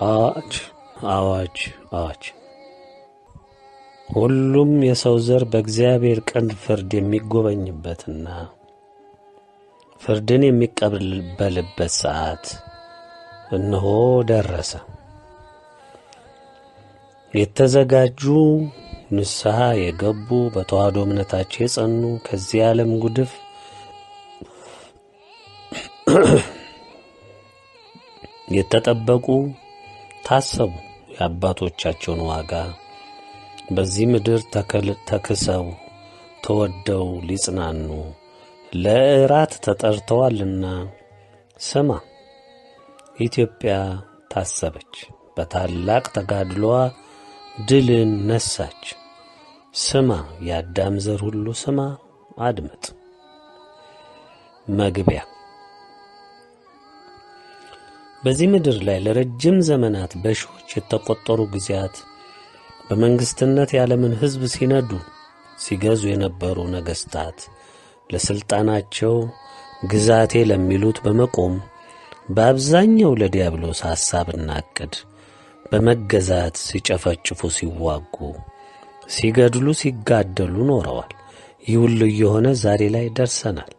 አዋጅ አዋጅ አዋጅ! ሁሉም የሰው ዘር በእግዚአብሔር ቀን ፍርድ የሚጎበኝበትና ፍርድን የሚቀበልበት ሰዓት እነሆ ደረሰ። የተዘጋጁ ንስሐ የገቡ በተዋህዶ እምነታቸው የጸኑ ከዚህ ዓለም ጉድፍ የተጠበቁ ታሰቡ። የአባቶቻቸውን ዋጋ በዚህ ምድር ተክሰው ተወደው ሊጽናኑ ለእራት ተጠርተዋልና ስማ፣ ኢትዮጵያ ታሰበች፣ በታላቅ ተጋድሎዋ ድልን ነሳች። ስማ የአዳም ዘር ሁሉ ስማ፣ አድምጥ። መግቢያ። በዚህ ምድር ላይ ለረጅም ዘመናት በሺዎች የተቆጠሩ ጊዜያት በመንግስትነት የዓለምን ሕዝብ ሲነዱ ሲገዙ የነበሩ ነገሥታት ለሥልጣናቸው ግዛቴ ለሚሉት በመቆም በአብዛኛው ለዲያብሎስ ሐሳብና ዕቅድ በመገዛት ሲጨፈጭፉ፣ ሲዋጉ፣ ሲገድሉ፣ ሲጋደሉ ኖረዋል። ይህ ሁሉ የሆነ ዛሬ ላይ ደርሰናል።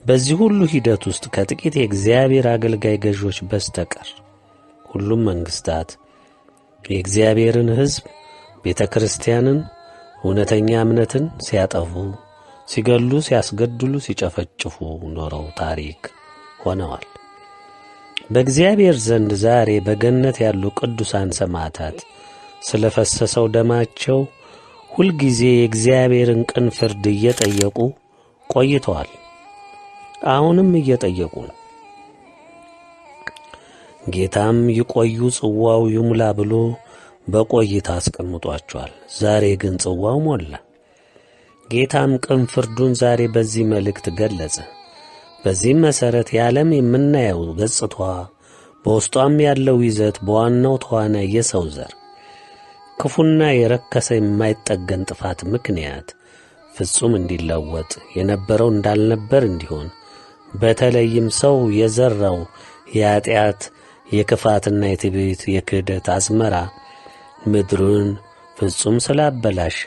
በዚህ ሁሉ ሂደት ውስጥ ከጥቂት የእግዚአብሔር አገልጋይ ገዦች በስተቀር ሁሉም መንግስታት የእግዚአብሔርን ሕዝብ ቤተ ክርስቲያንን፣ እውነተኛ እምነትን ሲያጠፉ፣ ሲገሉ፣ ሲያስገድሉ፣ ሲጨፈጭፉ ኖረው ታሪክ ሆነዋል። በእግዚአብሔር ዘንድ ዛሬ በገነት ያሉ ቅዱሳን ሰማዕታት ስለ ፈሰሰው ደማቸው ሁልጊዜ የእግዚአብሔርን ቅን ፍርድ እየጠየቁ ቆይተዋል። አሁንም እየጠየቁ ነው። ጌታም ይቆዩ ጽዋው ይሙላ ብሎ በቆይታ አስቀምጧቸዋል። ዛሬ ግን ጽዋው ሞላ። ጌታም ቅን ፍርዱን ዛሬ በዚህ መልእክት ገለጸ። በዚህም መሠረት የዓለም የምናየው ገጽታዋ፣ በውስጧም ያለው ይዘት በዋናው ተዋናይ የሰው ዘር ክፉና የረከሰ የማይጠገን ጥፋት ምክንያት ፍጹም እንዲለወጥ፣ የነበረው እንዳልነበር እንዲሆን፣ በተለይም ሰው የዘራው የኃጢአት የክፋትና የትዕቢት የክህደት አዝመራ ምድሩን ፍጹም ስላበላሸ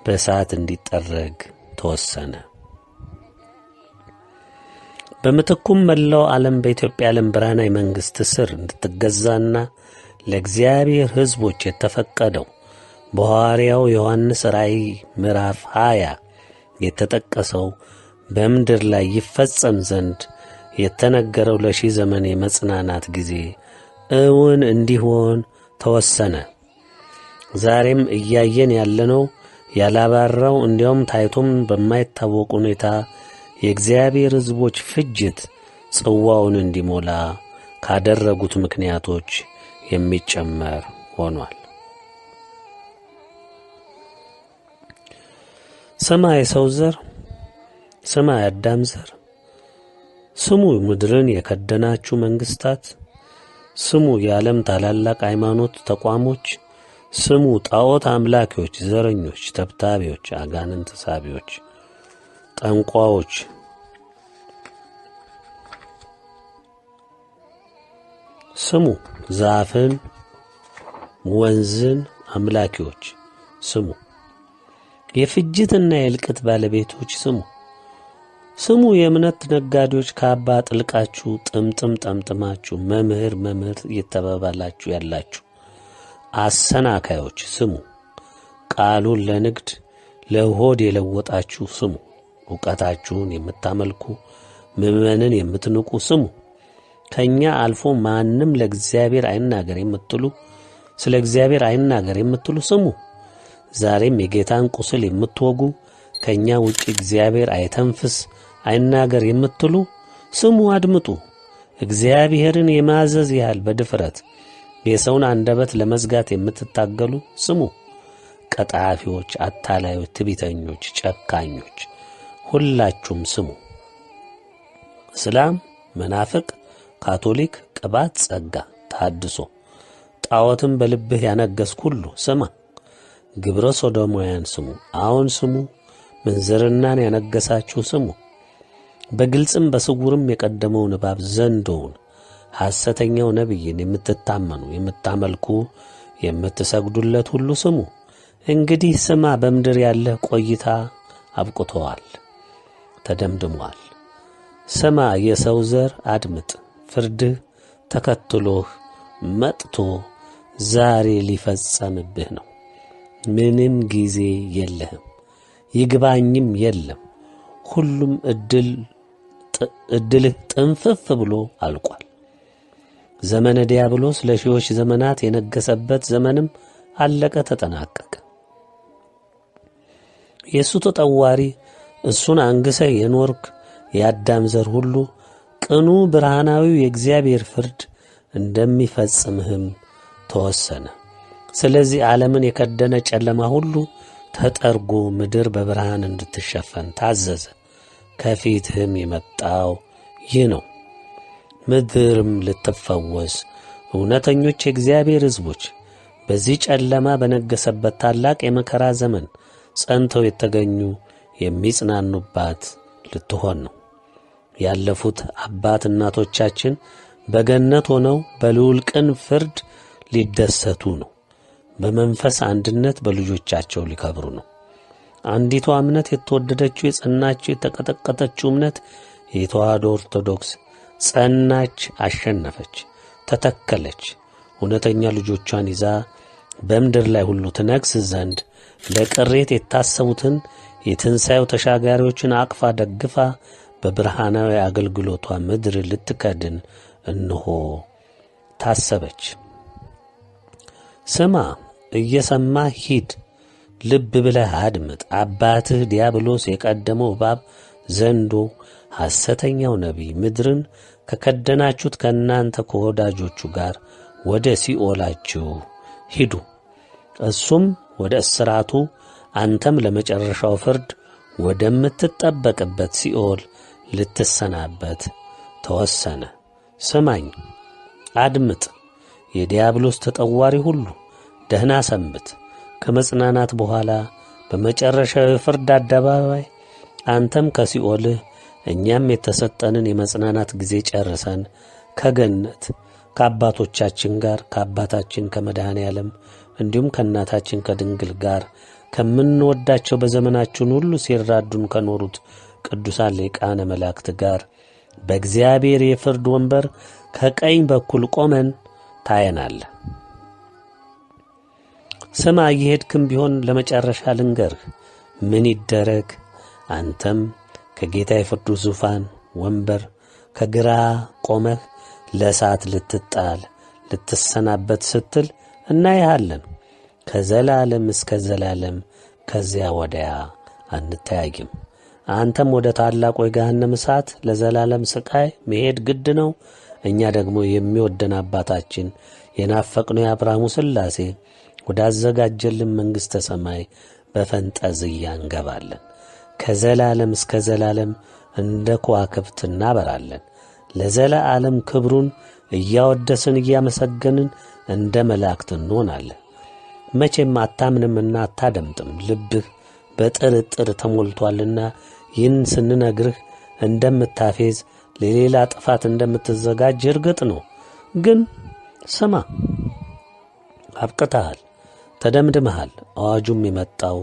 በእሳት እንዲጠረግ ተወሰነ። በምትኩም መላው ዓለም በኢትዮጵያ ዓለም ብርሃናዊ መንግሥት ስር እንድትገዛና ለእግዚአብሔር ሕዝቦች የተፈቀደው በሐዋርያው ዮሐንስ ራእይ ምዕራፍ 20 የተጠቀሰው በምድር ላይ ይፈጸም ዘንድ የተነገረው ለሺህ ዘመን የመጽናናት ጊዜ እውን እንዲሆን ተወሰነ። ዛሬም እያየን ያለነው ያላባራው እንዲያውም ታይቶም በማይታወቅ ሁኔታ የእግዚአብሔር ሕዝቦች ፍጅት ጽዋውን እንዲሞላ ካደረጉት ምክንያቶች የሚጨመር ሆኗል። ስማ የሰው ዘር፣ ስማ የአዳም ዘር፣ ስሙ ምድርን የከደናችሁ መንግስታት፣ ስሙ የዓለም ታላላቅ ሃይማኖት ተቋሞች፣ ስሙ ጣዖት አምላኪዎች፣ ዘረኞች፣ ተብታቢዎች፣ አጋንንት ሳቢዎች፣ ጠንቋዎች፣ ስሙ ዛፍን ወንዝን አምላኪዎች፣ ስሙ የፍጅትና የእልቅት ባለቤቶች፣ ስሙ የእምነት ነጋዴዎች፣ ካባ ጥልቃችሁ ጥምጥም ጠምጥማችሁ መምህር እየተባባላችሁ ያላችሁ አሰናካዮች፣ ስሙ ቃሉን ለንግድ ለሆድ የለወጣችሁ፣ ስሙ ዕውቀታችሁን የምታመልኩ ምዕመንን የምትንቁ፣ ስሙ ከኛ አልፎ ማንም ለእግዚአብሔር አይናገር የምትሉ፣ ስለ እግዚአብሔር አይናገር የምትሉ፣ ስሙ ዛሬም የጌታን ቁስል የምትወጉ፣ ከኛ ውጪ እግዚአብሔር አይተንፍስ አይናገር የምትሉ፣ ስሙ አድምጡ። እግዚአብሔርን የማዘዝ ያህል በድፍረት የሰውን አንደበት ለመዝጋት የምትታገሉ፣ ስሙ ቀጣፊዎች፣ አታላዮች፣ ትዕቢተኞች፣ ጨካኞች ሁላችሁም ስሙ። እስላም፣ መናፍቅ፣ ካቶሊክ፣ ቅባት፣ ጸጋ፣ ታድሶ፣ ጣዖትን በልብህ ያነገስክ ሁሉ ስማ። ግብረ ሶዶማውያን ስሙ፣ አሁን ስሙ። ምንዝርናን ያነገሳችሁ ስሙ። በግልጽም በስውርም የቀደመውን እባብ ዘንዶውን ሐሰተኛው ነቢይን የምትታመኑ የምታመልኩ የምትሰግዱለት ሁሉ ስሙ። እንግዲህ ስማ፣ በምድር ያለ ቆይታ አብቅቶአል፣ ተደምድሟል። ስማ የሰው ዘር አድምጥ፣ ፍርድህ ተከትሎህ መጥቶ ዛሬ ሊፈጸምብህ ነው። ምንም ጊዜ የለህም፣ ይግባኝም የለም። ሁሉም ዕድልህ ጥንፍፍ ብሎ አልቋል። ዘመነ ዲያብሎስ ለሺዎች ዘመናት የነገሰበት ዘመንም አለቀ፣ ተጠናቀቀ። የእሱ ተጠዋሪ እሱን አንግሰ የኖርክ የአዳም ዘር ሁሉ ቅኑ ብርሃናዊው የእግዚአብሔር ፍርድ እንደሚፈጽምህም ተወሰነ። ስለዚህ ዓለምን የከደነ ጨለማ ሁሉ ተጠርጎ ምድር በብርሃን እንድትሸፈን ታዘዘ። ከፊትህም የመጣው ይህ ነው። ምድርም ልትፈወስ እውነተኞች የእግዚአብሔር ሕዝቦች በዚህ ጨለማ በነገሰበት ታላቅ የመከራ ዘመን ጸንተው የተገኙ የሚጽናኑባት ልትሆን ነው። ያለፉት አባት እናቶቻችን በገነት ሆነው በልዑል ቅን ፍርድ ሊደሰቱ ነው። በመንፈስ አንድነት በልጆቻቸው ሊከብሩ ነው። አንዲቷ እምነት የተወደደችው የጸናችው የተቀጠቀጠችው እምነት የተዋሕዶ ኦርቶዶክስ ጸናች፣ አሸነፈች፣ ተተከለች። እውነተኛ ልጆቿን ይዛ በምድር ላይ ሁሉ ትነግስ ዘንድ ለቅሬት የታሰቡትን የትንሣኤው ተሻጋሪዎችን አቅፋ ደግፋ በብርሃናዊ አገልግሎቷ ምድር ልትከድን እንሆ ታሰበች። ስማ፣ እየሰማህ ሂድ፣ ልብ ብለህ አድምጥ። አባትህ ዲያብሎስ የቀደመው እባብ ዘንዶ ሐሰተኛው ነቢይ ምድርን ከከደናችሁት ከእናንተ ከወዳጆቹ ጋር ወደ ሲኦላችሁ ሂዱ። እሱም ወደ እስራቱ፣ አንተም ለመጨረሻው ፍርድ ወደምትጠበቅበት ሲኦል ልትሰናበት ተወሰነ። ስማኝ፣ አድምጥ። የዲያብሎስ ተጠዋሪ ሁሉ ደህና ሰንብት። ከመጽናናት በኋላ በመጨረሻው የፍርድ አደባባይ አንተም ከሲኦልህ እኛም የተሰጠንን የመጽናናት ጊዜ ጨርሰን ከገነት ከአባቶቻችን ጋር ከአባታችን ከመድኃኔ ዓለም እንዲሁም ከእናታችን ከድንግል ጋር ከምንወዳቸው በዘመናችን ሁሉ ሲራዱን ከኖሩት ቅዱሳን ሊቃነ መላእክት ጋር በእግዚአብሔር የፍርድ ወንበር ከቀኝ በኩል ቆመን ታየናለህ። ስማ፣ እየሄድክም ቢሆን ለመጨረሻ ልንገርህ ምን ይደረግ። አንተም ከጌታ የፍርዱ ዙፋን ወንበር ከግራ ቆመህ ለእሳት ልትጣል ልትሰናበት ስትል እናይሃለን። ከዘላለም እስከ ዘላለም ከዚያ ወዲያ አንተያይም። አንተም ወደ ታላቁ የገሃነም እሳት ለዘላለም ስቃይ መሄድ ግድ ነው። እኛ ደግሞ የሚወደን አባታችን የናፈቅነው የአብርሃሙ ሥላሴ ወዳዘጋጀልን መንግሥተ ሰማይ በፈንጠዝያ እንገባለን። ከዘላለም እስከ ዘላለም እንደ ከዋክብት እናበራለን። ለዘላለም ክብሩን እያወደስን እያመሰገንን እንደ መላእክት እንሆናለን። መቼም አታምንምና አታደምጥም። ልብህ በጥርጥር ተሞልቷልና ይህን ስንነግርህ እንደምታፌዝ ለሌላ ጥፋት እንደምትዘጋጅ እርግጥ ነው። ግን ስማ፣ አብቅተሃል፣ ተደምድመሃል። አዋጁም የመጣው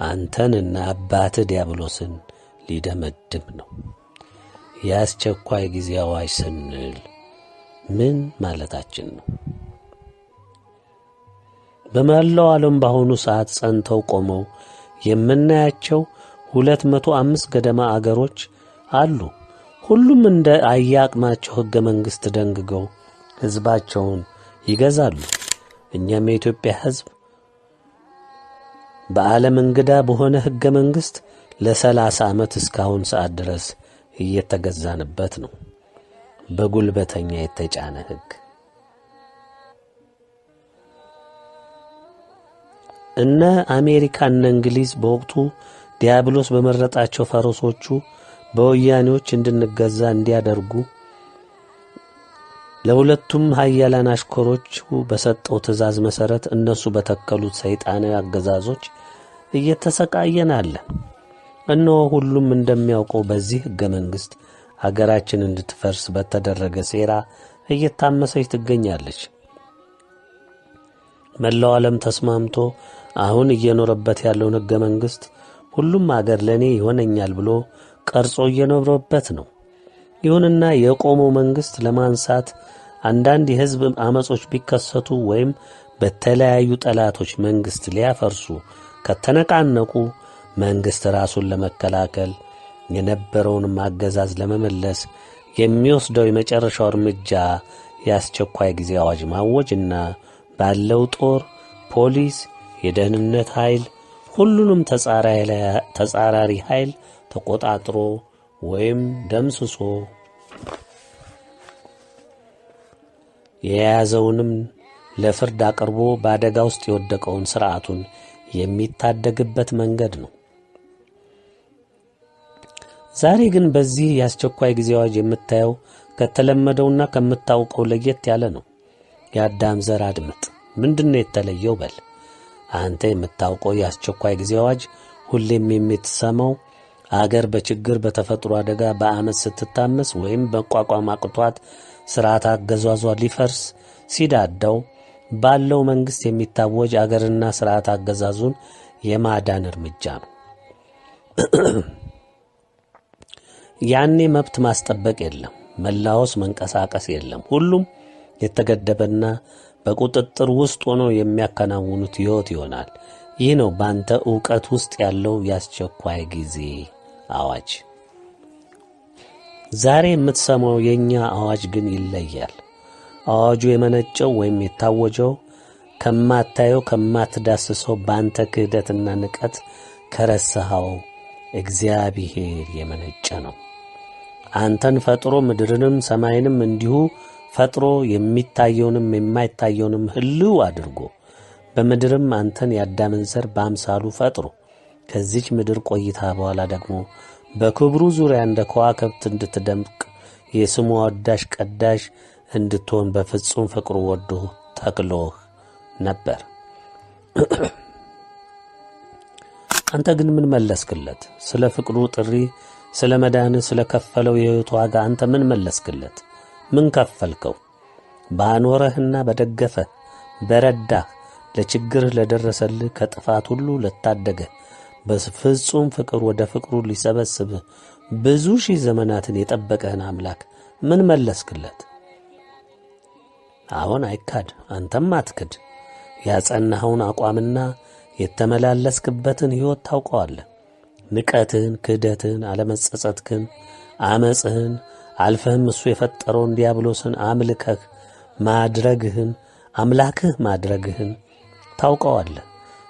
አንተንና አባትህ ዲያብሎስን ሊደመድም ነው። የአስቸኳይ ጊዜ አዋጅ ስንል ምን ማለታችን ነው? በመላው ዓለም በአሁኑ ሰዓት ጸንተው ቆመው የምናያቸው 205 ገደማ አገሮች አሉ። ሁሉም እንደ አያቅማቸው ሕገ መንግሥት ደንግገው ሕዝባቸውን ይገዛሉ። እኛም የኢትዮጵያ ሕዝብ በዓለም እንግዳ በሆነ ሕገ መንግሥት ለ30 ዓመት እስካሁን ሰዓት ድረስ እየተገዛንበት ነው። በጉልበተኛ የተጫነ ሕግ። እነ አሜሪካ እነ እንግሊዝ በወቅቱ ዲያብሎስ በመረጣቸው ፈረሶቹ በወያኔዎች እንድንገዛ እንዲያደርጉ ለሁለቱም ኃያላን አሽከሮች በሰጠው ትእዛዝ መሠረት እነሱ በተከሉት ሰይጣናዊ አገዛዞች እየተሰቃየናለን። እነሆ ሁሉም እንደሚያውቀው በዚህ ሕገ መንግሥት አገራችን እንድትፈርስ በተደረገ ሴራ እየታመሰች ትገኛለች። መላው ዓለም ተስማምቶ አሁን እየኖረበት ያለውን ሕገ መንግሥት ሁሉም አገር ለኔ ይሆነኛል ብሎ ቀርጾ እየኖረበት ነው። ይሁንና የቆመው መንግሥት ለማንሳት አንዳንድ የሕዝብ አመጾች ቢከሰቱ ወይም በተለያዩ ጠላቶች መንግሥት ሊያፈርሱ ከተነቃነቁ መንግሥት ራሱን ለመከላከል የነበረውን አገዛዝ ለመመለስ የሚወስደው የመጨረሻው እርምጃ የአስቸኳይ ጊዜ አዋጅ ማወጅና ባለው ጦር፣ ፖሊስ፣ የደህንነት ኃይል ሁሉንም ተጻራሪ ኃይል ተቆጣጥሮ ወይም ደምስሶ የያዘውንም ለፍርድ አቅርቦ በአደጋ ውስጥ የወደቀውን ሥርዓቱን የሚታደግበት መንገድ ነው። ዛሬ ግን በዚህ የአስቸኳይ ጊዜ አዋጅ የምታየው ከተለመደውና ከምታውቀው ለየት ያለ ነው። የአዳም ዘር አድምጥ። ምንድነው የተለየው በል? አንተ የምታውቀው የአስቸኳይ ጊዜ አዋጅ ሁሌም የምትሰማው አገር በችግር፣ በተፈጥሮ አደጋ፣ በአመት ስትታመስ ወይም በቋቋም አቅቷት ስርዓት አገዛዟ ሊፈርስ ሲዳዳው ባለው መንግስት የሚታወጅ አገርና ስርዓት አገዛዙን የማዳን እርምጃ ነው። ያኔ መብት ማስጠበቅ የለም፣ መላወስ መንቀሳቀስ የለም። ሁሉም የተገደበና በቁጥጥር ውስጥ ሆኖ የሚያከናውኑት ሕይወት ይሆናል። ይህ ነው ባንተ ዕውቀት ውስጥ ያለው የአስቸኳይ ጊዜ አዋጅ። ዛሬ የምትሰማው የኛ አዋጅ ግን ይለያል። አዋጁ የመነጨው ወይም የታወጀው ከማታየው ከማትዳስሰው ባንተ ክህደትና ንቀት ከረሳኸው እግዚአብሔር የመነጨ ነው። አንተን ፈጥሮ ምድርንም ሰማይንም እንዲሁ ፈጥሮ የሚታየውንም የማይታየውንም ህልው አድርጎ በምድርም አንተን ያዳምን ዘር በአምሳሉ ፈጥሮ ከዚች ምድር ቆይታ በኋላ ደግሞ በክብሩ ዙሪያ እንደ ከዋክብት እንድትደምቅ የስሙ ወዳሽ ቀዳሽ እንድትሆን በፍጹም ፍቅሩ ወዶ ተክሎህ ነበር። አንተ ግን ምን መለስክለት? ስለ ፍቅሩ ጥሪ፣ ስለ መዳን፣ ስለ ከፈለው የሕይወት ዋጋ አንተ ምን መለስክለት? ምን ከፈልከው? ባኖረህና በደገፈህ በረዳህ ለችግርህ ለደረሰልህ ከጥፋት ሁሉ ለታደገህ በፍጹም ፍቅር ወደ ፍቅሩ ሊሰበስብህ ብዙ ሺህ ዘመናትን የጠበቀህን አምላክ ምን መለስክለት? አሁን አይካድ፣ አንተም አትክድ። ያጸናኸውን አቋምና የተመላለስክበትን ሕይወት ታውቀዋለህ። ንቀትህን፣ ክህደትህን፣ አለመጸጸትህን፣ አመጽህን አልፈህም እሱ የፈጠረውን ዲያብሎስን አምልከህ ማድረግህን አምላክህ ማድረግህን ታውቀዋለህ።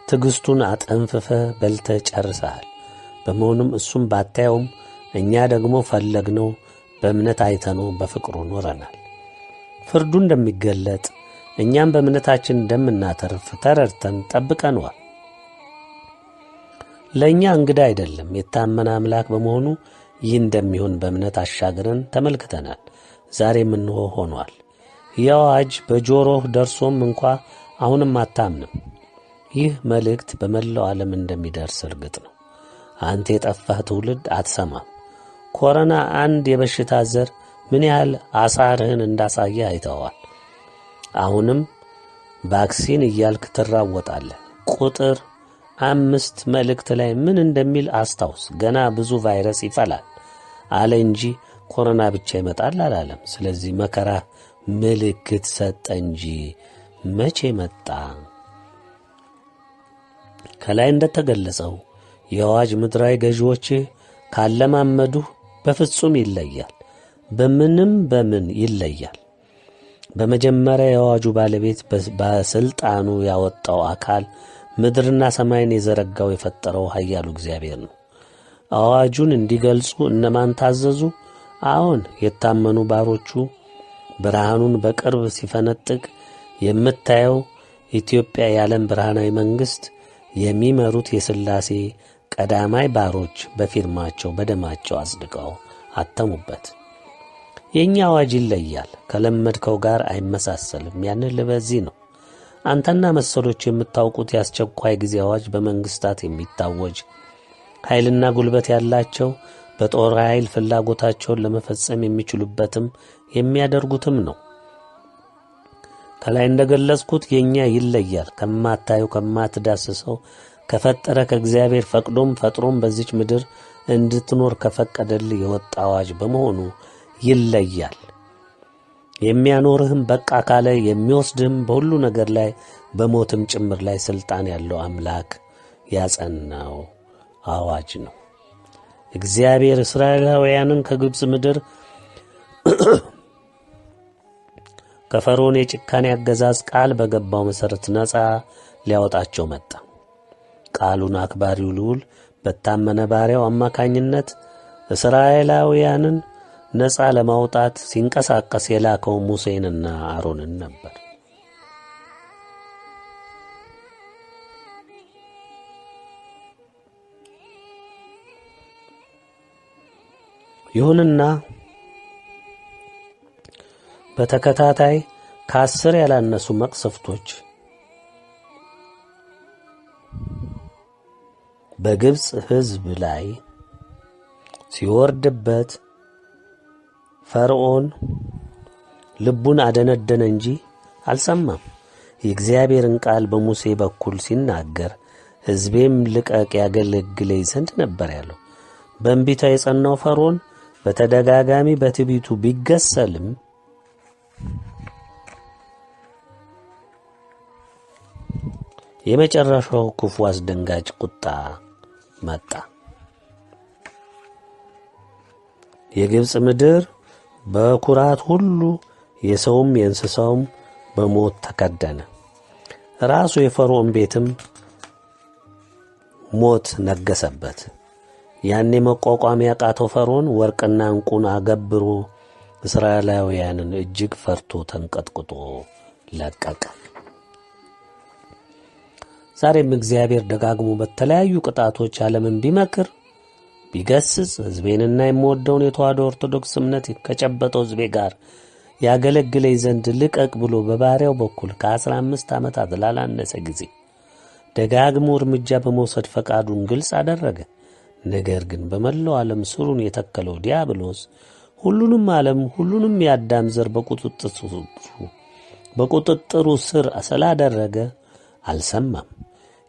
ትዕግሥቱን አጠንፍፈህ በልተህ ጨርሰሃል። በመሆኑም እሱም ባታየውም እኛ ደግሞ ፈለግነው፣ በእምነት አይተነው በፍቅሩ ኖረናል። ፍርዱ እንደሚገለጥ እኛም በእምነታችን እንደምናተርፍ ተረድተን ጠብቀነዋል። ለእኛ እንግዳ አይደለም። የታመነ አምላክ በመሆኑ ይህ እንደሚሆን በእምነት አሻግረን ተመልክተናል። ዛሬም እንሆ ሆኗል። ይህ አዋጅ በጆሮህ ደርሶም እንኳ አሁንም አታምንም። ይህ መልእክት በመላው ዓለም እንደሚደርስ እርግጥ ነው። አንተ የጠፋህ ትውልድ አትሰማም። ኮሮና አንድ የበሽታ ዘር ምን ያህል አሳርህን እንዳሳየ አይተዋል። አሁንም ቫክሲን እያልክ ትራወጣለህ። ቁጥር 5 መልእክት ላይ ምን እንደሚል አስታውስ። ገና ብዙ ቫይረስ ይፈላል አለ እንጂ ኮሮና ብቻ ይመጣል አላለም። ስለዚህ መከራ ምልክት ሰጠ እንጂ መቼ መጣ? ከላይ እንደተገለጸው የአዋጅ ምድራዊ ገዢዎችህ ካለማመዱህ በፍጹም ይለያል። በምን ይለያል? በመጀመሪያ የአዋጁ ባለቤት በስልጣኑ ያወጣው አካል ምድርና ሰማይን የዘረጋው የፈጠረው ኃያሉ እግዚአብሔር ነው። አዋጁን እንዲገልጹ እነማን ታዘዙ? አዎን፣ የታመኑ ባሮቹ። ብርሃኑን በቅርብ ሲፈነጥቅ የምታየው ኢትዮጵያ የዓለም ብርሃናዊ መንግሥት የሚመሩት የሥላሴ ቀዳማይ ባሮች በፊርማቸው በደማቸው አጽድቀው አተሙበት። የእኛ አዋጅ ይለያል፣ ከለመድከው ጋር አይመሳሰልም። ያንን በዚህ ነው አንተና መሰሎች የምታውቁት የአስቸኳይ ጊዜ አዋጅ በመንግስታት የሚታወጅ ኃይልና ጉልበት ያላቸው በጦር ኃይል ፍላጎታቸውን ለመፈጸም የሚችሉበትም የሚያደርጉትም ነው። ከላይ እንደገለጽኩት የኛ ይለያል። ከማታየው ከማትዳስሰው ከፈጠረ ከእግዚአብሔር ፈጥሮም በዚች ምድር እንድትኖር ከፈቀደልህ የወጣ አዋጅ በመሆኑ ይለያል። የሚያኖርህም በቃ ካለ የሚወስድህም በሁሉ ነገር ላይ በሞትም ጭምር ላይ ሥልጣን ያለው አምላክ ያጸናው አዋጅ ነው። እግዚአብሔር እስራኤላውያንን ከግብፅ ምድር ከፈርዖን የጭካኔ አገዛዝ ቃል በገባው መሠረት ነፃ ሊያወጣቸው መጣ። ቃሉን አክባሪው ልዑል በታመነ ባሪያው አማካኝነት እስራኤላውያንን ነፃ ለማውጣት ሲንቀሳቀስ የላከው ሙሴንና አሮንን ነበር። ይሁንና በተከታታይ ከ10 ያላነሱ መቅሰፍቶች በግብፅ ሕዝብ ላይ ሲወርድበት ፈርዖን ልቡን አደነደነ እንጂ አልሰማም። የእግዚአብሔርን ቃል በሙሴ በኩል ሲናገር ሕዝቤም ልቀቅ ያገለግለኝ ዘንድ ነበር ያለው። በእንቢታ የጸናው ፈርዖን በተደጋጋሚ በትዕቢቱ ቢገሰልም የመጨረሻው ክፉ አስደንጋጭ ቁጣ መጣ። የግብፅ ምድር በኩራት ሁሉ የሰውም የእንስሳውም በሞት ተከደነ። ራሱ የፈርዖን ቤትም ሞት ነገሰበት። ያኔ መቋቋም ያቃተው ፈርዖን ወርቅና ዕንቁን አገብሮ እስራኤላውያንን እጅግ ፈርቶ ተንቀጥቅጦ ለቀቀ። ዛሬም እግዚአብሔር ደጋግሞ በተለያዩ ቅጣቶች ዓለምን ቢመክር ቢገስጽ ሕዝቤንና የምወደውን የተዋሕዶ ኦርቶዶክስ እምነት ከጨበጠው ሕዝቤ ጋር ያገለግለኝ ዘንድ ልቀቅ ብሎ በባሪያው በኩል ከ15 ዓመታት ላላነሰ ጊዜ ደጋግሞ እርምጃ በመውሰድ ፈቃዱን ግልጽ አደረገ። ነገር ግን በመላው ዓለም ስሩን የተከለው ዲያብሎስ ሁሉንም ዓለም ሁሉንም የአዳም ዘር በቁጥጥሩ ስር ስላደረገ አልሰማም።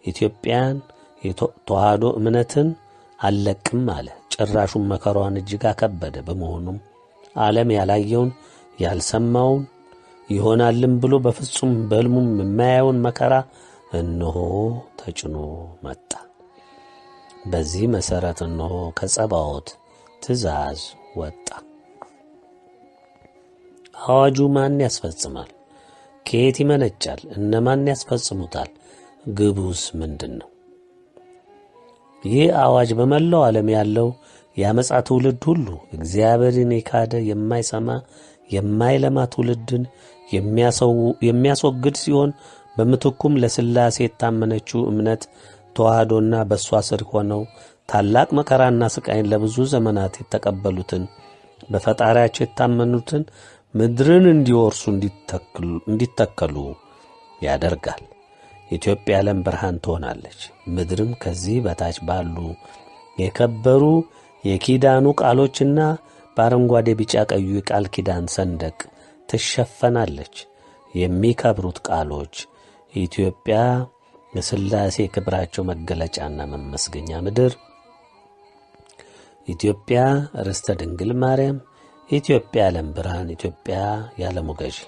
ኢትዮጵያን የተዋሕዶ እምነትን አልለቅም አለ። ጭራሹን መከራዋን እጅግ አከበደ። በመሆኑም ዓለም ያላየውን ያልሰማውን ይሆናልም ብሎ በፍጹም በሕልሙም የማያየውን መከራ እነሆ ተጭኖ መጣ። በዚህ መሠረት እነሆ ከጸባዖት ትእዛዝ ወጣ። አዋጁ ማን ያስፈጽማል? ከየት ይመነጫል? እነማን ያስፈጽሙታል? ግቡስ ምንድን ነው? ይህ አዋጅ በመላው ዓለም ያለው የአመፃ ትውልድ ሁሉ እግዚአብሔርን የካደ የማይሰማ የማይለማ ትውልድን የሚያስወግድ ሲሆን በምትኩም ለሥላሴ የታመነችው እምነት ተዋሕዶና በእሷ ስር ሆነው ታላቅ መከራና ስቃይን ለብዙ ዘመናት የተቀበሉትን በፈጣሪያቸው የታመኑትን ምድርን እንዲወርሱ እንዲተከሉ ያደርጋል። ኢትዮጵያ ዓለም ብርሃን ትሆናለች። ምድርም ከዚህ በታች ባሉ የከበሩ የኪዳኑ ቃሎችና በአረንጓዴ ቢጫ ቀዩ የቃል ኪዳን ሰንደቅ ትሸፈናለች። የሚከብሩት ቃሎች ኢትዮጵያ የሥላሴ ክብራቸው መገለጫና መመስገኛ ምድር፣ ኢትዮጵያ ርስተ ድንግል ማርያም፣ ኢትዮጵያ ዓለም ብርሃን፣ ኢትዮጵያ የዓለሙ ገዢ።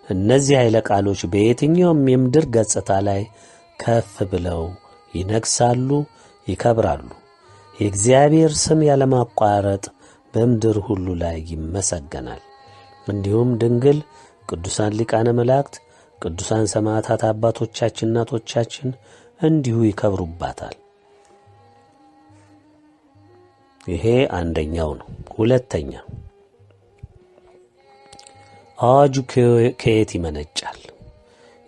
እነዚህ ኃይለ ቃሎች በየትኛውም የምድር ገጽታ ላይ ከፍ ብለው ይነግሳሉ፣ ይከብራሉ። የእግዚአብሔር ስም ያለማቋረጥ በምድር ሁሉ ላይ ይመሰገናል። እንዲሁም ድንግል፣ ቅዱሳን ሊቃነ መላእክት፣ ቅዱሳን ሰማዕታት አባቶቻችን፣ እናቶቻችን እንዲሁ ይከብሩባታል። ይሄ አንደኛው ነው። ሁለተኛ አዋጁ ከየት ይመነጫል?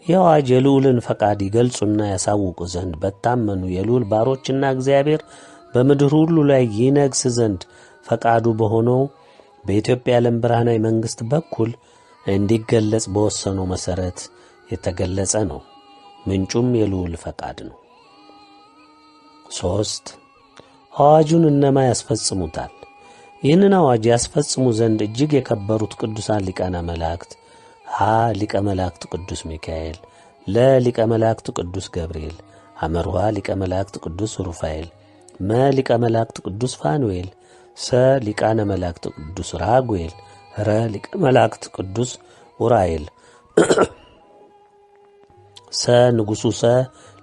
ይህ አዋጅ የልዑልን ፈቃድ ይገልጹና ያሳውቁ ዘንድ በታመኑ የልዑል ባሮችና እግዚአብሔር በምድር ሁሉ ላይ ይነግስ ዘንድ ፈቃዱ በሆነው በኢትዮጵያ ዓለም ብርሃናዊ መንግሥት በኩል እንዲገለጽ በወሰነው መሠረት የተገለጸ ነው። ምንጩም የልዑል ፈቃድ ነው። 3 አዋጁን እነማ ያስፈጽሙታል? ይህንን አዋጅ ያስፈጽሙ ዘንድ እጅግ የከበሩት ቅዱሳን ሊቃነ መላእክት ሀ ሊቀ መላእክት ቅዱስ ሚካኤል፣ ለ ሊቀ መላእክት ቅዱስ ገብርኤል፣ ሐመርኋ ሊቀ መላእክት ቅዱስ ሩፋኤል፣ መ ሊቀ መላእክት ቅዱስ ፋኑኤል፣ ሰ ሊቃነ መላእክት ቅዱስ ራጉኤል፣ ረ ሊቀ መላእክት ቅዱስ ኡራኤል፣ ሰ ንጉሡ ሰ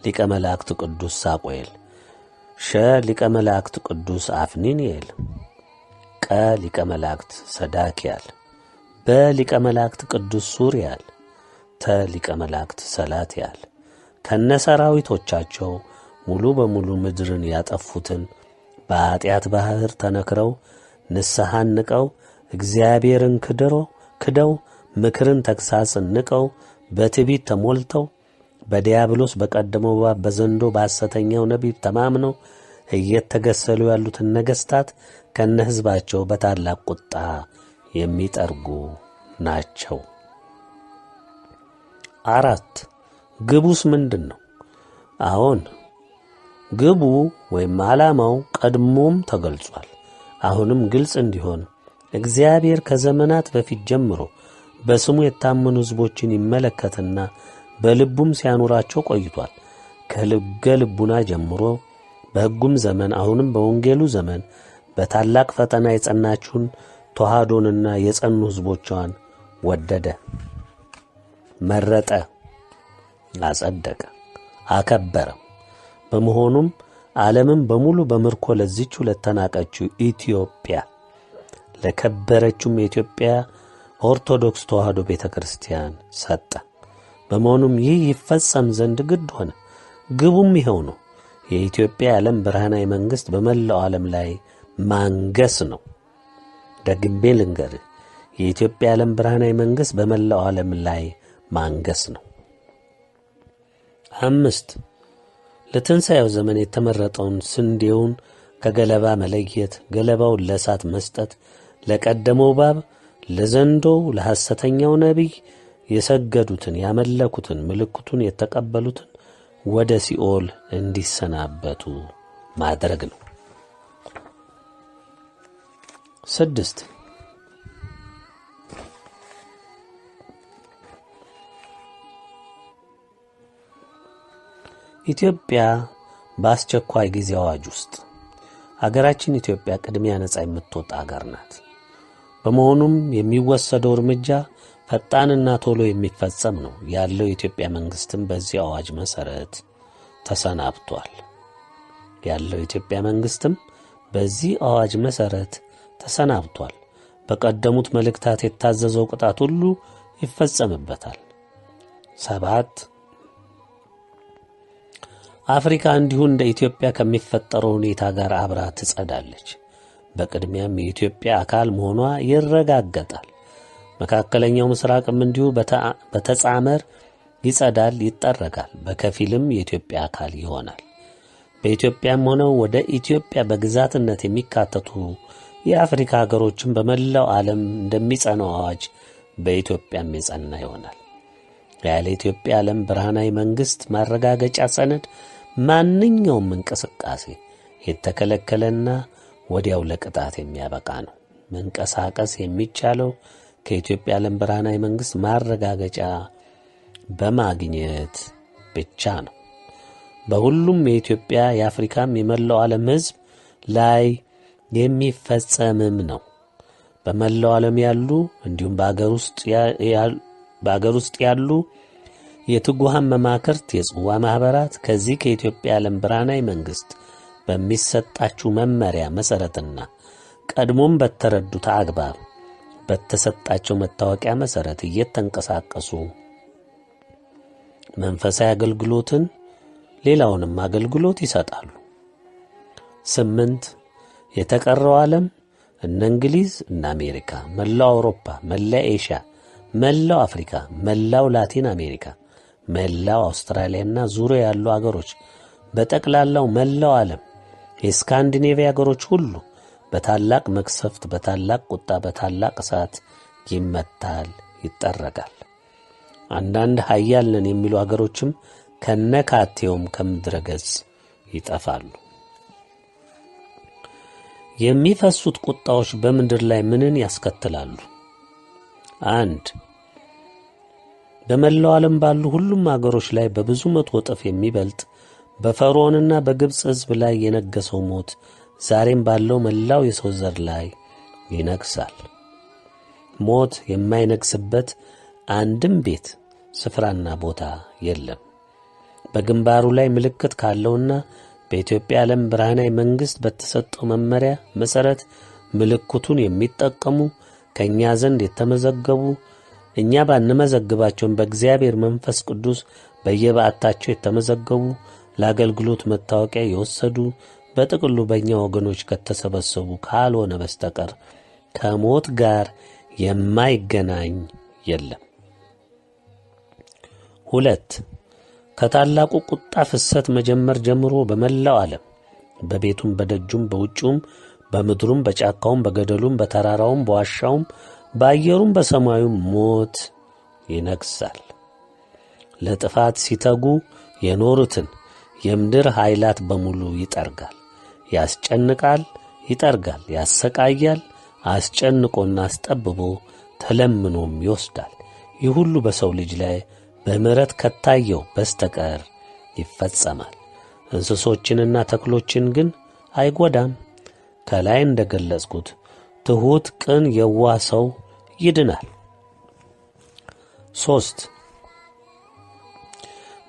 ሊቀ መላእክት ቅዱስ ሳቆኤል፣ ሸ ሊቀ መላእክት ቅዱስ አፍኒንኤል፣ ቀ ሊቀ መላእክት ሰዳክያል፣ በ ሊቀ መላእክት ቅዱስ ሱርያል፣ ተ ሊቀ መላእክት ሰላትያል ከነሰራዊቶቻቸው ሙሉ በሙሉ ምድርን ያጠፉትን በኀጢአት ባሕር ተነክረው ንስሐን ንቀው እግዚአብሔርን ክደው ምክርን ተግሣጽን ንቀው በትዕቢት ተሞልተው በዲያብሎስ በቀደመው እባብ በዘንዶ በሐሰተኛው ነቢይ ተማምነው እየተገሰሉ ያሉትን ነገሥታት ከነ ሕዝባቸው በታላቅ ቁጣ የሚጠርጉ ናቸው። 4 ግቡስ ምንድን ነው? አዎን ግቡ ወይም ዓላማው ቀድሞም ተገልጿል። አሁንም ግልጽ እንዲሆን እግዚአብሔር ከዘመናት በፊት ጀምሮ በስሙ የታመኑ ሕዝቦችን ይመለከትና በልቡም ሲያኖራቸው ቆይቷል። ከልቡና ጀምሮ በሕጉም ዘመን አሁንም በወንጌሉ ዘመን በታላቅ ፈተና የጸናችውን ተዋህዶንና የጸኑ ሕዝቦቿን ወደደ፣ መረጠ፣ አጸደቀ፣ አከበረ። በመሆኑም ዓለምን በሙሉ በምርኮ ለዚች ለተናቀችው ኢትዮጵያ ለከበረችውም የኢትዮጵያ ኦርቶዶክስ ተዋህዶ ቤተ ክርስቲያን ሰጠ። በመሆኑም ይህ ይፈጸም ዘንድ ግድ ሆነ። ግቡም ይኸው ነው። የኢትዮጵያ የዓለም ብርሃናዊ መንግሥት በመላው ዓለም ላይ ማንገስ ነው። ደግሜ ልንገርህ፣ የኢትዮጵያ የዓለም ብርሃናዊ መንግሥት በመላው ዓለም ላይ ማንገስ ነው። 5 ለትንሣኤው ዘመን የተመረጠውን ስንዴውን ከገለባ መለየት፣ ገለባውን ለእሳት መስጠት፣ ለቀደመው እባብ፣ ለዘንዶው፣ ለሐሰተኛው ነቢይ የሰገዱትን ያመለኩትን ምልክቱን የተቀበሉትን ወደ ሲኦል እንዲሰናበቱ ማድረግ ነው። 6 ኢትዮጵያ በአስቸኳይ ጊዜ አዋጅ ውስጥ አገራችን ኢትዮጵያ ቅድሚያ ነጻ የምትወጣ አገር ናት። በመሆኑም የሚወሰደው እርምጃ ፈጣንና ቶሎ የሚፈጸም ነው ያለው የኢትዮጵያ መንግሥትም በዚህ አዋጅ መሠረት ተሰናብቷል። ያለው የኢትዮጵያ መንግሥትም በዚህ አዋጅ መሠረት ተሰናብቷል። በቀደሙት መልእክታት የታዘዘው ቅጣት ሁሉ ይፈጸምበታል። 7 አፍሪካ እንዲሁ እንደ ኢትዮጵያ ከሚፈጠረው ሁኔታ ጋር አብራ ትጸዳለች። በቅድሚያም የኢትዮጵያ አካል መሆኗ ይረጋገጣል። መካከለኛው ምስራቅም እንዲሁ በተጻመር ይጸዳል፣ ይጠረጋል፣ በከፊልም የኢትዮጵያ አካል ይሆናል። በኢትዮጵያም ሆነው ወደ ኢትዮጵያ በግዛትነት የሚካተቱ የአፍሪካ ሀገሮችን በመላው ዓለም እንደሚጸናው አዋጅ በኢትዮጵያም የጸና ይሆናል። ያለ ኢትዮጵያ ዓለም ብርሃናዊ መንግሥት ማረጋገጫ ሰነድ ማንኛውም እንቅስቃሴ የተከለከለና ወዲያው ለቅጣት የሚያበቃ ነው። መንቀሳቀስ የሚቻለው ከኢትዮጵያ ዓለም ብርሃናዊ መንግሥት ማረጋገጫ በማግኘት ብቻ ነው። በሁሉም የኢትዮጵያ የአፍሪካም የመላው ዓለም ሕዝብ ላይ የሚፈጸምም ነው። በመላው ዓለም ያሉ እንዲሁም በአገር ውስጥ ያሉ የትጉሃን መማክርት፣ የጽዋ ማኅበራት ከዚህ ከኢትዮጵያ ዓለም ብርሃናዊ መንግሥት በሚሰጣችሁ መመሪያ መሠረትና ቀድሞም በተረዱት አግባብ በተሰጣቸው መታወቂያ መሠረት እየተንቀሳቀሱ መንፈሳዊ አገልግሎትን ሌላውንም አገልግሎት ይሰጣሉ። 8 የተቀረው ዓለም እነ እንግሊዝ እነ አሜሪካ፣ መላው አውሮፓ፣ መላው ኤሽያ፣ መላው አፍሪካ፣ መላው ላቲን አሜሪካ፣ መላው አውስትራሊያና ዙሪያ ያሉ አገሮች በጠቅላላው መላው ዓለም የስካንዲኔቪያ አገሮች ሁሉ በታላቅ መቅሰፍት፣ በታላቅ ቁጣ፣ በታላቅ እሳት ይመታል፣ ይጠረጋል። አንዳንድ ኃያል ነን የሚሉ አገሮችም ከነካቴውም ከምድረ ገጽ ይጠፋሉ። የሚፈሱት ቁጣዎች በምድር ላይ ምንን ያስከትላሉ? 1 በመላው ዓለም ባሉ ሁሉም አገሮች ላይ በብዙ መቶ እጥፍ የሚበልጥ በፈርዖንና በግብፅ ሕዝብ ላይ የነገሰው ሞት ዛሬም ባለው መላው የሰው ዘር ላይ ይነግሳል። ሞት የማይነግስበት አንድም ቤት ስፍራና ቦታ የለም። በግንባሩ ላይ ምልክት ካለውና በኢትዮጵያ ዓለም ብርሃናዊ መንግሥት በተሰጠው መመሪያ መሠረት ምልክቱን የሚጠቀሙ ከእኛ ዘንድ የተመዘገቡ እኛ ባንመዘግባቸውም በእግዚአብሔር መንፈስ ቅዱስ በየበዓታቸው የተመዘገቡ ለአገልግሎት መታወቂያ የወሰዱ በጥቅሉ በእኛ ወገኖች ከተሰበሰቡ ካልሆነ በስተቀር ከሞት ጋር የማይገናኝ የለም። 2 ከታላቁ ቁጣ ፍሰት መጀመር ጀምሮ በመላው ዓለም በቤቱም በደጁም በውጭውም በምድሩም በጫካውም በገደሉም በተራራውም በዋሻውም በአየሩም በሰማዩም ሞት ይነግሣል። ለጥፋት ሲተጉ የኖሩትን የምድር ኃይላት በሙሉ ይጠርጋል፣ ያስጨንቃል፣ ይጠርጋል፣ ያሰቃያል፣ አስጨንቆና አስጠብቦ ተለምኖም ይወስዳል። ይህ ሁሉ በሰው ልጅ ላይ በምሕረት ከታየው በስተቀር ይፈጸማል። እንስሶችንና ተክሎችን ግን አይጎዳም። ከላይ እንደገለጽኩት ትሑት፣ ቅን፣ የዋህ ሰው ይድናል። 3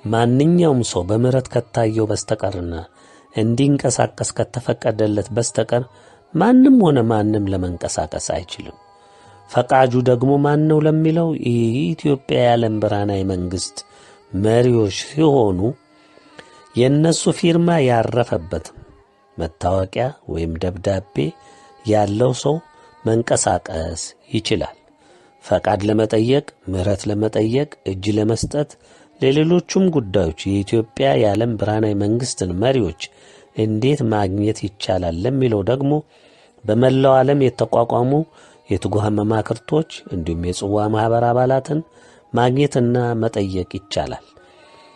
ማንኛውም ሰው በምሕረት ከታየው በስተቀርና እንዲንቀሳቀስ ከተፈቀደለት በስተቀር ማንም ሆነ ማንም ለመንቀሳቀስ አይችልም። ፈቃጁ ደግሞ ማን ነው ለሚለው የኢትዮጵያ የዓለም ብርሃናዊ መንግሥት መሪዎች ሲሆኑ የእነሱ ፊርማ ያረፈበት መታወቂያ ወይም ደብዳቤ ያለው ሰው መንቀሳቀስ ይችላል። ፈቃድ ለመጠየቅ፣ ምሕረት ለመጠየቅ፣ እጅ ለመስጠት፣ ለሌሎቹም ጉዳዮች የኢትዮጵያ የዓለም ብርሃናዊ መንግሥትን መሪዎች እንዴት ማግኘት ይቻላል ለሚለው ደግሞ በመላው ዓለም የተቋቋሙ የትጉሃን መማክርቶች እንዲሁም የጽዋ ማኅበር አባላትን ማግኘትና መጠየቅ ይቻላል።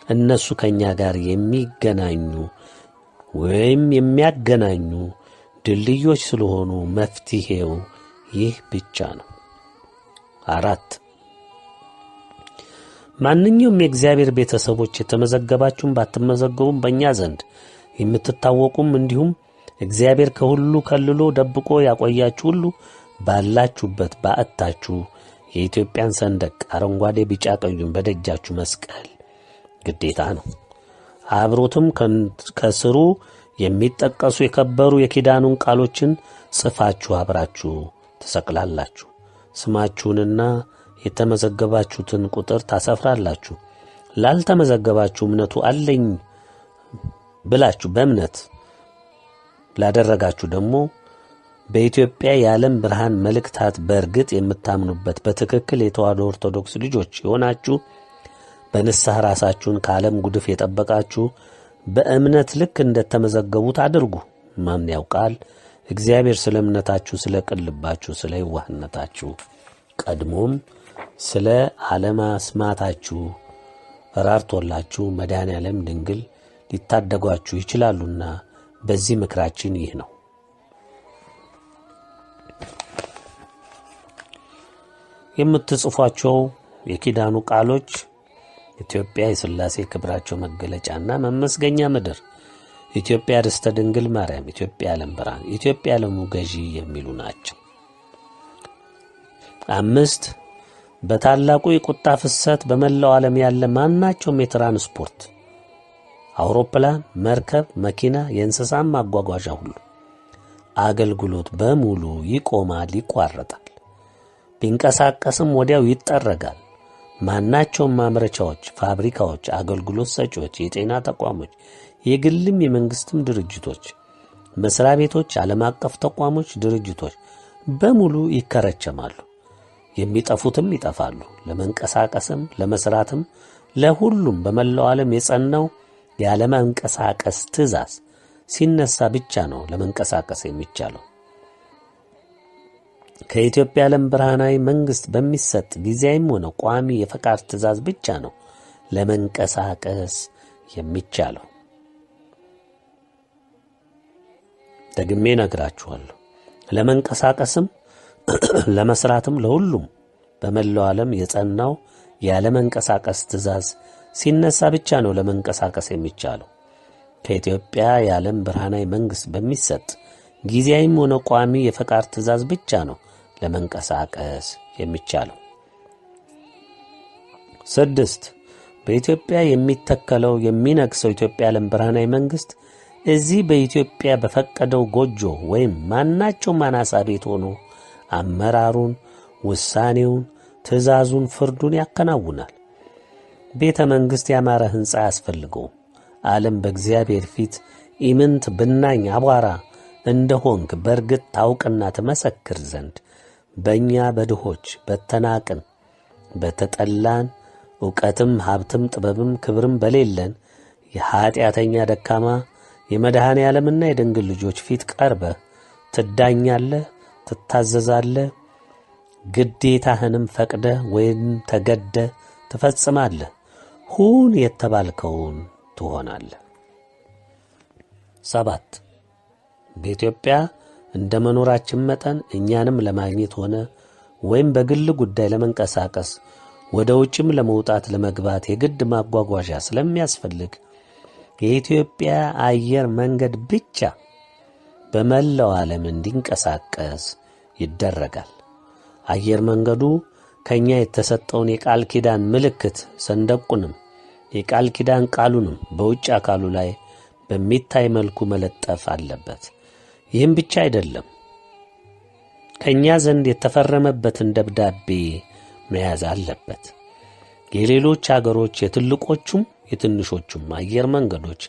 እነሱ ከእኛ ጋር የሚገናኙ ወይም የሚያገናኙ ድልድዮች ስለሆኑ መፍትሔው ይህ ብቻ ነው። 4 ማንኛውም የእግዚአብሔር ቤተሰቦች የተመዘገባችሁም ባትመዘገቡም በእኛ ዘንድ የምትታወቁም እንዲሁም እግዚአብሔር ከሁሉ ከልሎ ደብቆ ያቆያችሁ ሁሉ ባላችሁበት በዓታችሁ የኢትዮጵያን ሰንደቅ አረንጓዴ፣ ቢጫ፣ ቀዩን በደጃችሁ መስቀል ግዴታ ነው። አብሮትም ከስሩ የሚጠቀሱ የከበሩ የኪዳኑን ቃሎችን ጽፋችሁ አብራችሁ ትሰቅላላችሁ። ስማችሁንና የተመዘገባችሁትን ቁጥር ታሰፍራላችሁ። ላልተመዘገባችሁ እምነቱ አለኝ ብላችሁ በእምነት ላደረጋችሁ ደግሞ በኢትዮጵያ የዓለም ብርሃን መልእክታት በእርግጥ የምታምኑበት በትክክል የተዋሕዶ ኦርቶዶክስ ልጆች የሆናችሁ በንስሐ ራሳችሁን ከዓለም ጉድፍ የጠበቃችሁ በእምነት ልክ እንደተመዘገቡት አድርጉ። ማን ያውቃል እግዚአብሔር ስለ እምነታችሁ፣ ስለ ቅልባችሁ፣ ስለ የዋህነታችሁ ቀድሞም ስለ አለማስማታችሁ ራርቶላችሁ መድኃኔዓለም ድንግል ሊታደጓችሁ ይችላሉና በዚህ ምክራችን ይህ ነው። የምትጽፏቸው የኪዳኑ ቃሎች ኢትዮጵያ የሥላሴ ክብራቸው መገለጫና መመስገኛ ምድር፣ ኢትዮጵያ ርስተ ድንግል ማርያም፣ ኢትዮጵያ ዓለም ብርሃን፣ ኢትዮጵያ ዓለሙ ገዢ የሚሉ ናቸው። 5 በታላቁ የቁጣ ፍሰት በመላው ዓለም ያለ ማናቸውም የትራንስፖርት አውሮፕላን፣ መርከብ፣ መኪና፣ የእንስሳም ማጓጓዣ ሁሉ አገልግሎት በሙሉ ይቆማል፣ ይቋረጣል። ቢንቀሳቀስም ወዲያው ይጠረጋል። ማናቸውም ማምረቻዎች፣ ፋብሪካዎች፣ አገልግሎት ሰጪዎች፣ የጤና ተቋሞች፣ የግልም የመንግሥትም ድርጅቶች፣ መስሪያ ቤቶች፣ ዓለም አቀፍ ተቋሞች፣ ድርጅቶች በሙሉ ይከረቸማሉ። የሚጠፉትም ይጠፋሉ። ለመንቀሳቀስም ለመስራትም ለሁሉም በመላው ዓለም የጸናው ያለመንቀሳቀስ ትእዛዝ ሲነሳ ብቻ ነው ለመንቀሳቀስ የሚቻለው። ከኢትዮጵያ ዓለም ብርሃናዊ መንግሥት በሚሰጥ ጊዜያዊም ሆነ ቋሚ የፈቃድ ትእዛዝ ብቻ ነው ለመንቀሳቀስ የሚቻለው። ደግሜ ነግራችኋለሁ። ለመንቀሳቀስም ለመስራትም ለሁሉም በመላው ዓለም የጸናው ያለ መንቀሳቀስ ትእዛዝ ሲነሳ ብቻ ነው ለመንቀሳቀስ የሚቻለው። ከኢትዮጵያ የዓለም ብርሃናዊ መንግሥት በሚሰጥ ጊዜያዊም ሆነ ቋሚ የፈቃድ ትእዛዝ ብቻ ነው ለመንቀሳቀስ የሚቻለው። 6. በኢትዮጵያ የሚተከለው የሚነግሰው ኢትዮጵያ የዓለም ብርሃናዊ መንግሥት እዚህ በኢትዮጵያ በፈቀደው ጎጆ ወይም ማናቸውም አናሳ ቤት ሆኖ አመራሩን፣ ውሳኔውን፣ ትእዛዙን፣ ፍርዱን ያከናውናል። ቤተ መንግሥት ያማረ ሕንፃ አያስፈልገውም። ዓለም በእግዚአብሔር ፊት ኢምንት ብናኝ አቧራ እንደሆንክ በርግጥ ታውቅና ትመሰክር ዘንድ በእኛ በድሆች በተናቅን በተጠላን ዕውቀትም ሀብትም ጥበብም ክብርም በሌለን የኀጢአተኛ ደካማ የመድኃኔ ዓለምና የድንግል ልጆች ፊት ቀርበህ ትዳኛለህ፣ ትታዘዛለህ፣ ግዴታህንም ፈቅደህ ወይም ተገደህ ትፈጽማለህ። ሁን የተባልከውን ትሆናለህ። 7. በኢትዮጵያ እንደ መኖራችን መጠን እኛንም ለማግኘት ሆነ ወይም በግል ጉዳይ ለመንቀሳቀስ ወደ ውጭም ለመውጣት ለመግባት የግድ ማጓጓዣ ስለሚያስፈልግ የኢትዮጵያ አየር መንገድ ብቻ በመላው ዓለም እንዲንቀሳቀስ ይደረጋል። አየር መንገዱ ከኛ የተሰጠውን የቃል ኪዳን ምልክት ሰንደቁንም የቃል ኪዳን ቃሉንም በውጭ አካሉ ላይ በሚታይ መልኩ መለጠፍ አለበት። ይህም ብቻ አይደለም፣ ከኛ ዘንድ የተፈረመበትን ደብዳቤ መያዝ አለበት። የሌሎች አገሮች የትልቆቹም የትንሾቹም አየር መንገዶች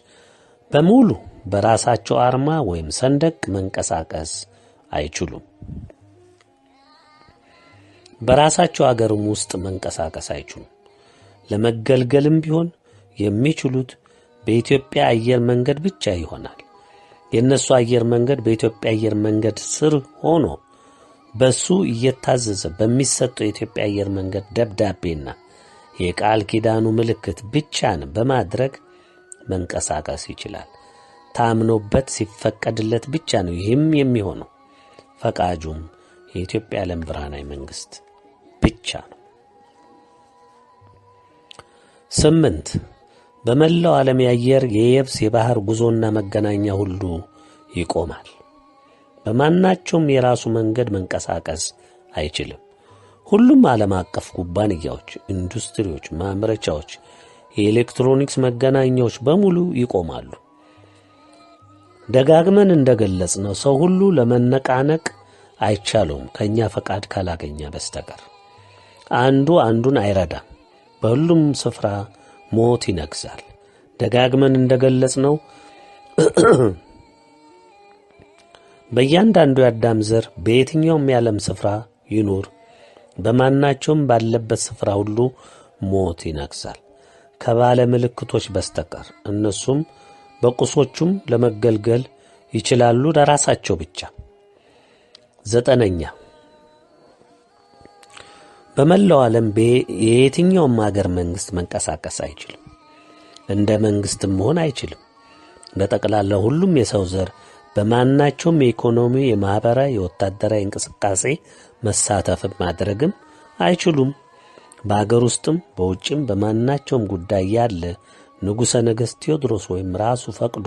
በሙሉ በራሳቸው አርማ ወይም ሰንደቅ መንቀሳቀስ አይችሉም። በራሳቸው አገርም ውስጥ መንቀሳቀስ አይችሉም። ለመገልገልም ቢሆን የሚችሉት በኢትዮጵያ አየር መንገድ ብቻ ይሆናል። የእነሱ አየር መንገድ በኢትዮጵያ አየር መንገድ ስር ሆኖ በሱ እየታዘዘ በሚሰጠው የኢትዮጵያ አየር መንገድ ደብዳቤና የቃል ኪዳኑ ምልክት ብቻን በማድረግ መንቀሳቀስ ይችላል። ታምኖበት ሲፈቀድለት ብቻ ነው ይህም የሚሆነው። ፈቃጁም የኢትዮጵያ የዓለም ብርሃናዊ መንግሥት ብቻ ነው። 8. በመላው ዓለም የአየር የየብስ የባህር ጉዞና መገናኛ ሁሉ ይቆማል። በማናቸውም የራሱ መንገድ መንቀሳቀስ አይችልም። ሁሉም ዓለም አቀፍ ኩባንያዎች፣ ኢንዱስትሪዎች፣ ማምረቻዎች፣ የኤሌክትሮኒክስ መገናኛዎች በሙሉ ይቆማሉ። ደጋግመን እንደገለጽነው ሰው ሁሉ ለመነቃነቅ አይቻለውም ከኛ ፈቃድ ካላገኘ በስተቀር። አንዱ አንዱን አይረዳም። በሁሉም ስፍራ ሞት ይነግሣል። ደጋግመን እንደገለጽነው በእያንዳንዱ የአዳም ዘር በየትኛውም የዓለም ስፍራ ይኑር በማናቸውም ባለበት ስፍራ ሁሉ ሞት ይነግሣል ከባለ ምልክቶች በስተቀር። እነሱም በቁሶቹም ለመገልገል ይችላሉ ለራሳቸው ብቻ። 9. በመላው ዓለም የየትኛውም አገር መንግሥት መንቀሳቀስ አይችልም። እንደ መንግሥትም መሆን አይችልም። በጠቅላላ ሁሉም የሰው ዘር በማናቸውም የኢኮኖሚ፣ የማኅበራዊ፣ የወታደራዊ እንቅስቃሴ መሳተፍም ማድረግም አይችሉም። በአገር ውስጥም በውጭም በማናቸውም ጉዳይ ያለ ንጉሠ ነገሥት ቴዎድሮስ ወይም ራሱ ፈቅዶ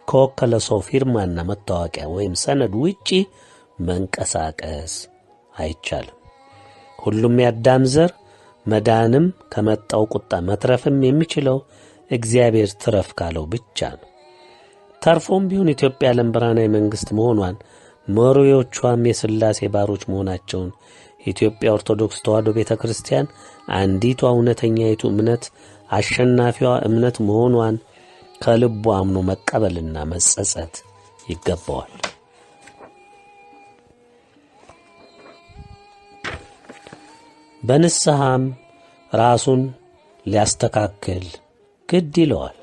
ከወከለ ሰው ፊርማና መታወቂያ ወይም ሰነድ ውጪ መንቀሳቀስ አይቻልም። ሁሉም የአዳም ዘር መዳንም ከመጣው ቁጣ መትረፍም የሚችለው እግዚአብሔር ትረፍ ካለው ብቻ ነው። ተርፎም ቢሆን ኢትዮጵያ የዓለም ብርሃናዊ መንግሥት መሆኗን መሪዎቿም የሥላሴ ባሮች መሆናቸውን የኢትዮጵያ ኦርቶዶክስ ተዋሕዶ ቤተ ክርስቲያን አንዲቷ እውነተኛይቱ እምነት አሸናፊዋ እምነት መሆኗን ከልቡ አምኖ መቀበልና መጸጸት ይገባዋል። በንስሐም ራሱን ሊያስተካክል ግድ ይለዋል።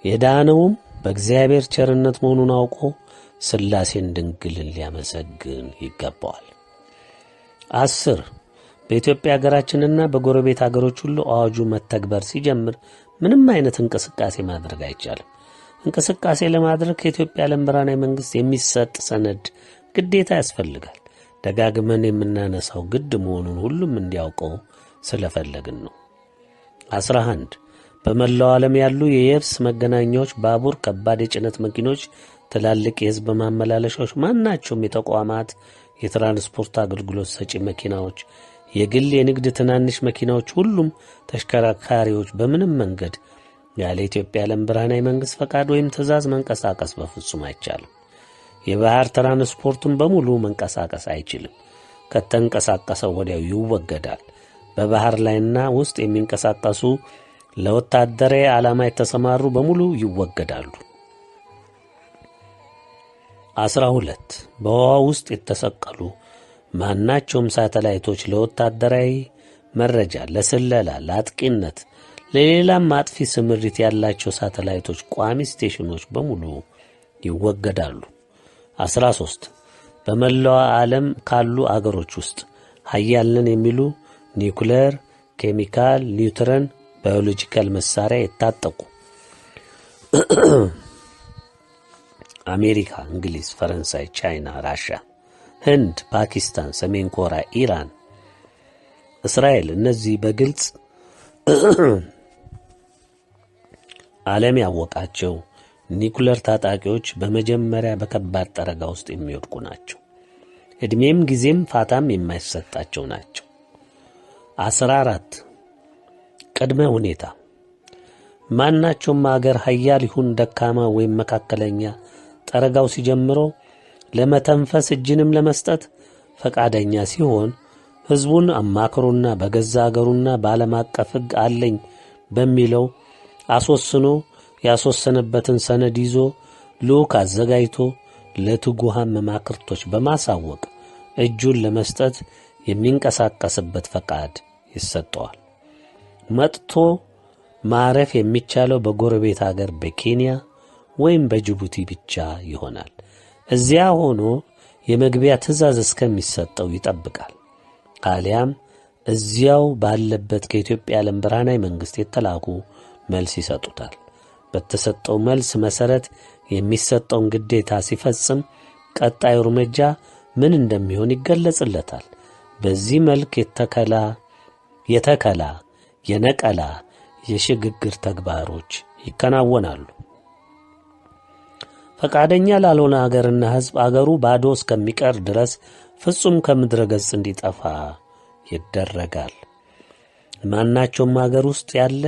የዳነውም በእግዚአብሔር ቸርነት መሆኑን አውቆ ሥላሴን ድንግልን ሊያመሰግን ይገባዋል። 10. በኢትዮጵያ ሀገራችንና በጎረቤት ሀገሮች ሁሉ አዋጁ መተግበር ሲጀምር ምንም አይነት እንቅስቃሴ ማድረግ አይቻልም። እንቅስቃሴ ለማድረግ ከኢትዮጵያ ዓለም ብርሃናዊ መንግሥት የሚሰጥ ሰነድ ግዴታ ያስፈልጋል። ደጋግመን የምናነሳው ግድ መሆኑን ሁሉም እንዲያውቀው ስለፈለግን ነው። 11 በመላው ዓለም ያሉ የየብስ መገናኛዎች፣ ባቡር፣ ከባድ የጭነት መኪኖች፣ ትላልቅ የሕዝብ ማመላለሻዎች፣ ማናቸውም የተቋማት የትራንስፖርት አገልግሎት ሰጪ መኪናዎች፣ የግል የንግድ ትናንሽ መኪናዎች፣ ሁሉም ተሽከርካሪዎች በምንም መንገድ ያለ ኢትዮጵያ ዓለም ብርሃናዊ መንግሥት ፈቃድ ወይም ትእዛዝ መንቀሳቀስ በፍጹም አይቻልም። የባህር ትራንስፖርቱን በሙሉ መንቀሳቀስ አይችልም። ከተንቀሳቀሰው ወዲያው ይወገዳል። በባህር ላይና ውስጥ የሚንቀሳቀሱ ለወታደራዊ ዓላማ የተሰማሩ በሙሉ ይወገዳሉ። 12 በውሃ ውስጥ የተሰቀሉ ማናቸውም ሳተላይቶች ለወታደራዊ መረጃ፣ ለስለላ፣ ለአጥቂነት፣ ለሌላም አጥፊ ስምሪት ያላቸው ሳተላይቶች ቋሚ ስቴሽኖች በሙሉ ይወገዳሉ። 13 በመላው ዓለም ካሉ አገሮች ውስጥ ኃያል ነን የሚሉ ኒውክሌር፣ ኬሚካል፣ ኒውትረን፣ ባዮሎጂካል መሳሪያ የታጠቁ አሜሪካ፣ እንግሊዝ፣ ፈረንሳይ፣ ቻይና፣ ራሽያ፣ ህንድ፣ ፓኪስታን፣ ሰሜን ኮሪያ፣ ኢራን፣ እስራኤል እነዚህ በግልጽ ዓለም ያወቃቸው ኒውክሌር ታጣቂዎች በመጀመሪያ በከባድ ጠረጋ ውስጥ የሚወድቁ ናቸው። ዕድሜም ጊዜም ፋታም የማይሰጣቸው ናቸው። 14 ቅድመ ሁኔታ ማናቸውም አገር ኃያል ይሁን ደካማ ወይም መካከለኛ ጠረጋው ሲጀምሮ ለመተንፈስ እጅንም ለመስጠት ፈቃደኛ ሲሆን ሕዝቡን አማክሮና በገዛ አገሩና በዓለም አቀፍ ሕግ አለኝ በሚለው አስወስኖ ያስወሰነበትን ሰነድ ይዞ ልዑክ አዘጋጅቶ ለትጉሃን መማክርቶች በማሳወቅ እጁን ለመስጠት የሚንቀሳቀስበት ፈቃድ ይሰጠዋል። መጥቶ ማረፍ የሚቻለው በጎረቤት አገር በኬንያ ወይም በጅቡቲ ብቻ ይሆናል። እዚያ ሆኖ የመግቢያ ትእዛዝ እስከሚሰጠው ይጠብቃል። አሊያም እዚያው ባለበት ከኢትዮጵያ ዓለም ብርሃናዊ መንግሥት የተላኩ መልስ ይሰጡታል። በተሰጠው መልስ መሠረት የሚሰጠውን ግዴታ ሲፈጽም ቀጣዩ እርምጃ ምን እንደሚሆን ይገለጽለታል። በዚህ መልክ የተከላ፣ የነቀላ፣ የሽግግር ተግባሮች ይከናወናሉ። ፈቃደኛ ላልሆነ አገርና ሕዝብ አገሩ ባዶ እስከሚቀር ድረስ ፍጹም ከምድረ ገጽ እንዲጠፋ ይደረጋል። ማናቸውም አገር ውስጥ ያለ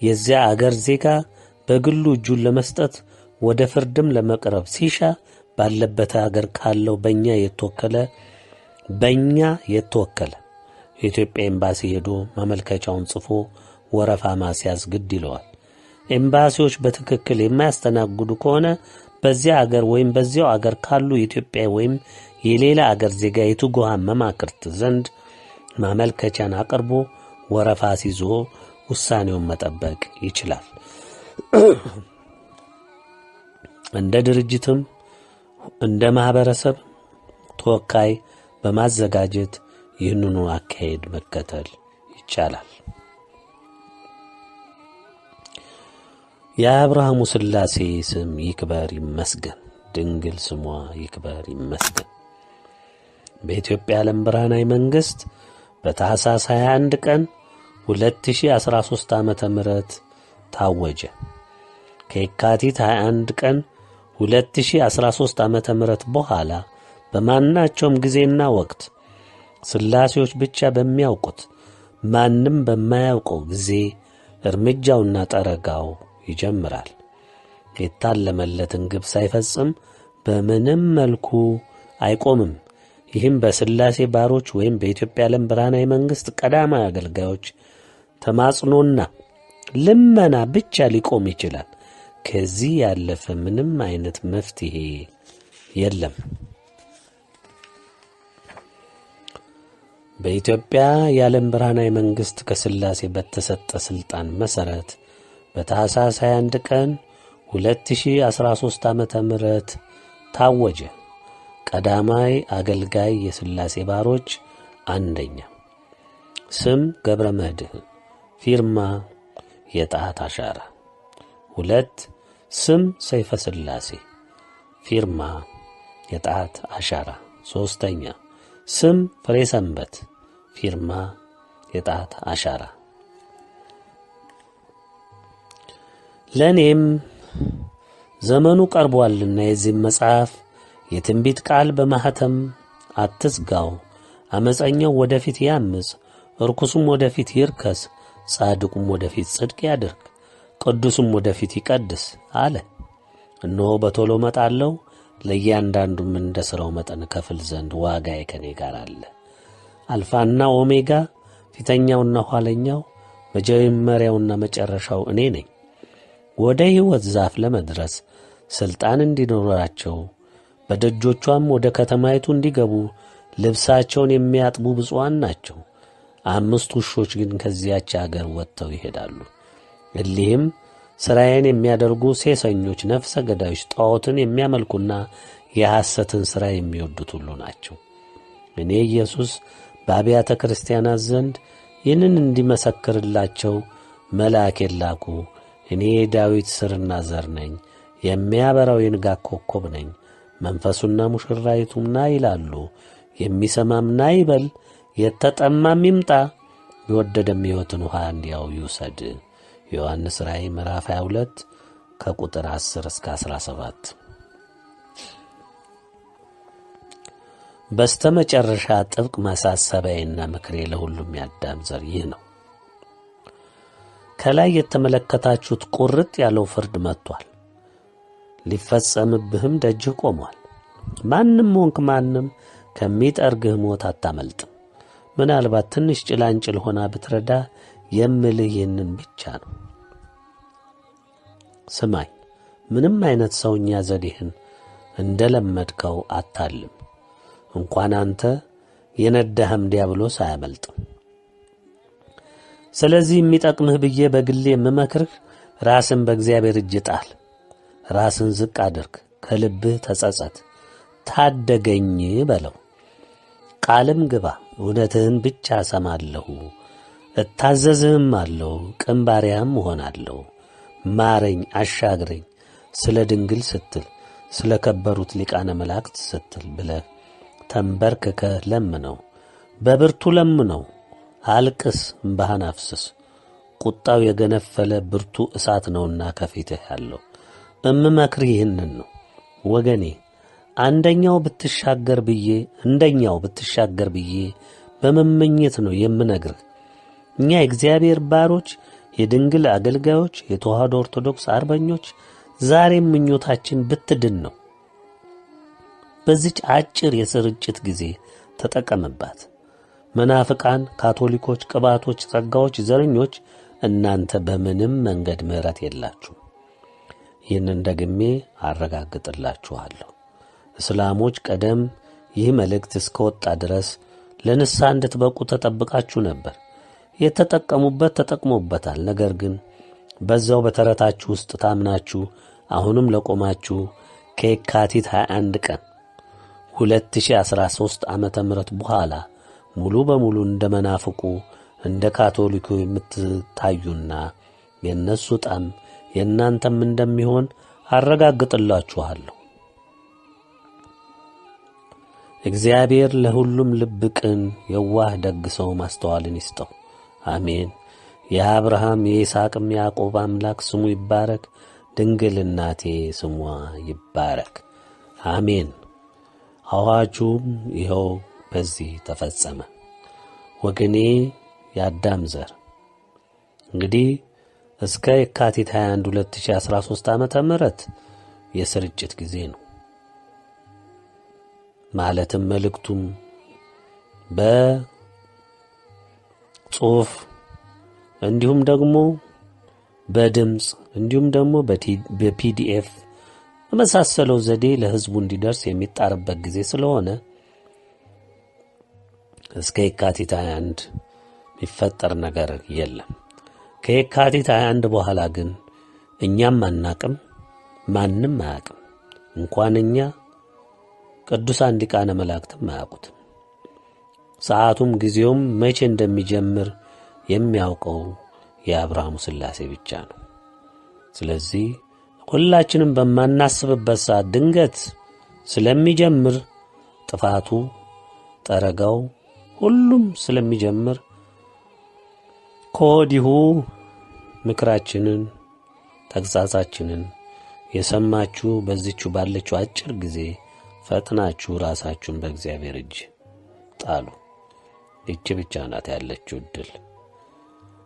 የዚያ አገር ዜጋ በግሉ እጁን ለመስጠት ወደ ፍርድም ለመቅረብ ሲሻ ባለበት አገር ካለው በእኛ የተወከለ የኢትዮጵያ ኤምባሲ ሄዶ ማመልከቻውን ጽፎ ወረፋ ማስያዝ ግድ ይለዋል። ኤምባሲዎች በትክክል የማያስተናግዱ ከሆነ በዚያ አገር ወይም በዚያው አገር ካሉ የኢትዮጵያ ወይም የሌላ አገር ዜጋ የትጉሃን መማክርት ዘንድ ማመልከቻን አቅርቦ ወረፋ ሲዞ ውሳኔውን መጠበቅ ይችላል። እንደ ድርጅትም እንደ ማህበረሰብ ተወካይ በማዘጋጀት ይህንኑ አካሄድ መከተል ይቻላል። የአብርሃሙ ሥላሴ ስም ይክበር ይመስገን፣ ድንግል ስሟ ይክበር ይመስገን። በኢትዮጵያ ዓለም ብርሃናዊ መንግሥት በታኅሳስ 21 ቀን 2013 ዓመተ ምህረት ታወጀ። ከየካቲት 21 ቀን 2013 ዓመተ ምህረት በኋላ በማናቸውም ጊዜና ወቅት ሥላሴዎች ብቻ በሚያውቁት ማንም በማያውቀው ጊዜ እርምጃውና ጠረጋው ይጀምራል። የታለመለትን ግብ ሳይፈጽም በምንም መልኩ አይቆምም። ይህም በሥላሴ ባሮች ወይም በኢትዮጵያ ዓለም ብርሃናዊ መንግሥት ቀዳማዊ አገልጋዮች ተማጽኖና ልመና ብቻ ሊቆም ይችላል። ከዚህ ያለፈ ምንም አይነት መፍትሄ የለም። በኢትዮጵያ የዓለም ብርሃናዊ መንግሥት ከሥላሴ በተሰጠ ሥልጣን መሠረት በታኅሳስ 21 ቀን 2013 ዓመተ ምህረት ታወጀ። ቀዳማይ አገልጋይ የሥላሴ ባሮች፣ አንደኛ ስም ገብረ መድኅን፣ ፊርማ የጣት አሻራ፣ 2 ስም ሰይፈ ሥላሴ ፊርማ የጣት አሻራ። 3ኛ ስም ፍሬ ሰንበት ፊርማ የጣት አሻራ። ለእኔም ዘመኑ ቀርቧልና የዚህም መጽሐፍ የትንቢት ቃል በማኅተም አትዝጋው። ዓመፀኛው ወደፊት ያምፅ፣ ርኩሱም ወደፊት ይርከስ፣ ጻድቁም ወደፊት ጽድቅ ያድርግ፣ ቅዱስም ወደፊት ይቀድስ አለ። እነሆ በቶሎ እመጣለሁ፣ ለእያንዳንዱም እንደ ሥራው መጠን ከፍል ዘንድ ዋጋዬ ከኔ ጋር አለ። አልፋና ኦሜጋ፣ ፊተኛውና ኋለኛው፣ መጀመሪያውና መጨረሻው እኔ ነኝ። ወደ ሕይወት ዛፍ ለመድረስ ሥልጣን እንዲኖራቸው በደጆቿም ወደ ከተማይቱ እንዲገቡ ልብሳቸውን የሚያጥቡ ብፁዓን ናቸው። 5 ውሾች ግን ከዚያች አገር ወጥተው ይሄዳሉ። እሊህም ሥራዬን የሚያደርጉ ሴሰኞች፣ ነፍሰ ገዳዮች፣ ጣዖትን የሚያመልኩና የሐሰትን ሥራ የሚወዱት ሁሉ ናቸው። እኔ ኢየሱስ በአብያተ ክርስቲያናት ዘንድ ይህንን እንዲመሰክርላቸው መልአኬን ላኩ። እኔ የዳዊት ሥርና ዘር ነኝ፣ የሚያበራው የንጋት ኮከብ ነኝ። መንፈሱና ሙሽራይቱም ና ይላሉ። የሚሰማም ና ይበል፣ የተጠማም ይምጣ፣ የወደደም ሕይወትን ውሃ እንዲያው ይውሰድ። ዮሐንስ ራእይ ምዕራፍ 22 ከቁጥር 10 እስከ 17። በስተመጨረሻ ጥብቅ ማሳሰቢያዬና ምክሬ ለሁሉም ያዳም ዘር ይህ ነው። ከላይ የተመለከታችሁት ቁርጥ ያለው ፍርድ መጥቷል፣ ሊፈጸምብህም ደጅህ ቆሟል። ማንም ሆንክ ማንም ከሚጠርግህ ሞት አታመልጥም። ምናልባት ትንሽ ጭላንጭል ሆና ብትረዳ የምልህ ይህንን ብቻ ነው። ስማኝ፣ ምንም አይነት ሰውኛ ዘዴህን እንደለመድከው አታልም። እንኳን አንተ የነዳህም ዲያብሎስ አያመልጥም። ስለዚህ የሚጠቅምህ ብዬ በግሌ የምመክርህ ራስን በእግዚአብሔር እጅ ጣል። ራስን ዝቅ አድርግ፣ ከልብህ ተጸጸት፣ ታደገኝ በለው። ቃልም ግባ፣ እውነትህን ብቻ እሰማለሁ፣ እታዘዝህም አለሁ፣ ቅን ባሪያህም እሆናለሁ። ማረኝ፣ አሻግረኝ፣ ስለ ድንግል ስትል፣ ስለ ከበሩት ሊቃነ መላእክት ስትል ብለህ ተንበርክከህ ለምነው፣ በብርቱ ለምነው። አልቅስ፣ እምባህን አፍስስ። ቁጣው የገነፈለ ብርቱ እሳት ነውና ከፊትህ ያለው። እምመክርህ ይህንን ነው ወገኔ። እንደኛው ብትሻገር ብዬ በመመኘት ነው የምነግርህ። እኛ የእግዚአብሔር ባሮች፣ የድንግል አገልጋዮች፣ የተዋህዶ ኦርቶዶክስ አርበኞች ዛሬም ምኞታችን ብትድን ነው። በዚች አጭር የስርጭት ጊዜ ተጠቀምባት። መናፍቃን፣ ካቶሊኮች፣ ቅባቶች፣ ጸጋዎች፣ ዘረኞች እናንተ በምንም መንገድ ምሕረት የላችሁ። ይህንን ደግሜ አረጋግጥላችኋለሁ። እስላሞች ቀደም ይህ መልእክት እስከወጣ ድረስ ለንስሐ እንድትበቁ ተጠብቃችሁ ነበር። የተጠቀሙበት ተጠቅሞበታል። ነገር ግን በዛው በተረታችሁ ውስጥ ታምናችሁ አሁንም ለቆማችሁ ከየካቲት 21 ቀን 2013 ዓመተ ምህረት በኋላ ሙሉ በሙሉ እንደ መናፍቁ እንደ ካቶሊኩ የምትታዩና የነሱ ጣም የእናንተም እንደሚሆን አረጋግጥላችኋለሁ። እግዚአብሔር ለሁሉም ልብ ቅን፣ የዋህ፣ ደግ ሰው ማስተዋልን ይስጠው። አሜን። የአብርሃም የይስሐቅም ያዕቆብ አምላክ ስሙ ይባረክ። ድንግል እናቴ ስሟ ይባረክ። አሜን። አዋጁም ይኸው በዚህ ተፈጸመ። ወገኔ የአዳም ዘር እንግዲህ እስከ የካቲት 21 2013 ዓመተ ምህረት የስርጭት ጊዜ ነው። ማለትም መልእክቱም በጽሑፍ እንዲሁም ደግሞ በድምጽ እንዲሁም ደግሞ በፒዲኤፍ በመሳሰለው ዘዴ ለሕዝቡ እንዲደርስ የሚጣርበት ጊዜ ስለሆነ እስከ የካቲት 21 የሚፈጠር ነገር የለም። ከየካቲት 21 በኋላ ግን እኛም አናቅም፣ ማንም አያቅም። እንኳን እኛ ቅዱሳን ሊቃነ መላእክትም አያውቁትም። ሰዓቱም ጊዜውም መቼ እንደሚጀምር የሚያውቀው የአብርሃሙ ሥላሴ ብቻ ነው። ስለዚህ ሁላችንም በማናስብበት ሰዓት ድንገት ስለሚጀምር ጥፋቱ፣ ጠረጋው ሁሉም ስለሚጀምር ከወዲሁ ምክራችንን፣ ተግሣጻችንን የሰማችሁ በዚህች ባለችው አጭር ጊዜ ፈጥናችሁ ራሳችሁን በእግዚአብሔር እጅ ጣሉ። ይህች ብቻ ናት ያለችው ዕድል።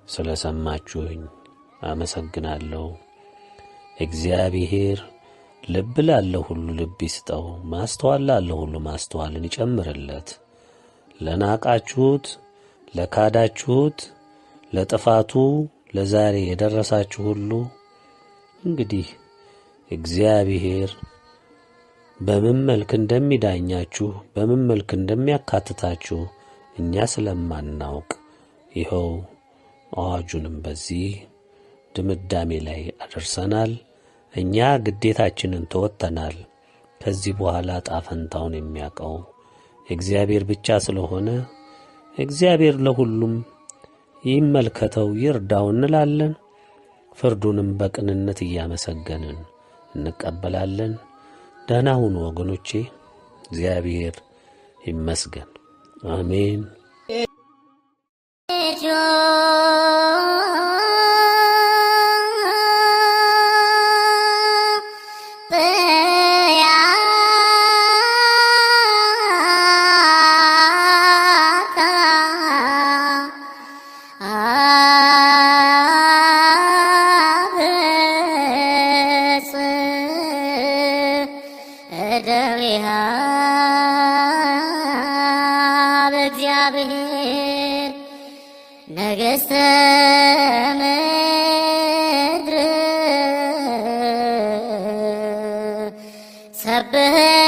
ስለ ሰማችሁኝ አመሰግናለሁ። እግዚአብሔር ልብ ላለው ሁሉ ልብ ይስጠው፣ ማስተዋል ላለው ሁሉ ማስተዋልን ይጨምርለት። ለናቃችሁት፣ ለካዳችሁት፣ ለጥፋቱ ለዛሬ የደረሳችሁ ሁሉ እንግዲህ እግዚአብሔር በምን መልክ እንደሚዳኛችሁ በምን መልክ እንደሚያካትታችሁ እኛ ስለማናውቅ ይኸው አዋጁንም በዚህ ድምዳሜ ላይ አደርሰናል። እኛ ግዴታችንን ተወጥተናል። ከዚህ በኋላ ጣፈንታውን የሚያውቀው እግዚአብሔር ብቻ ስለሆነ እግዚአብሔር ለሁሉም ይመልከተው ይርዳው እንላለን። ፍርዱንም በቅንነት እያመሰገንን እንቀበላለን። ደህና ሁኑ ወገኖቼ። እግዚአብሔር ይመስገን። አሜን። እግዚአብሔር ነገሥተ ምድር ሰብህ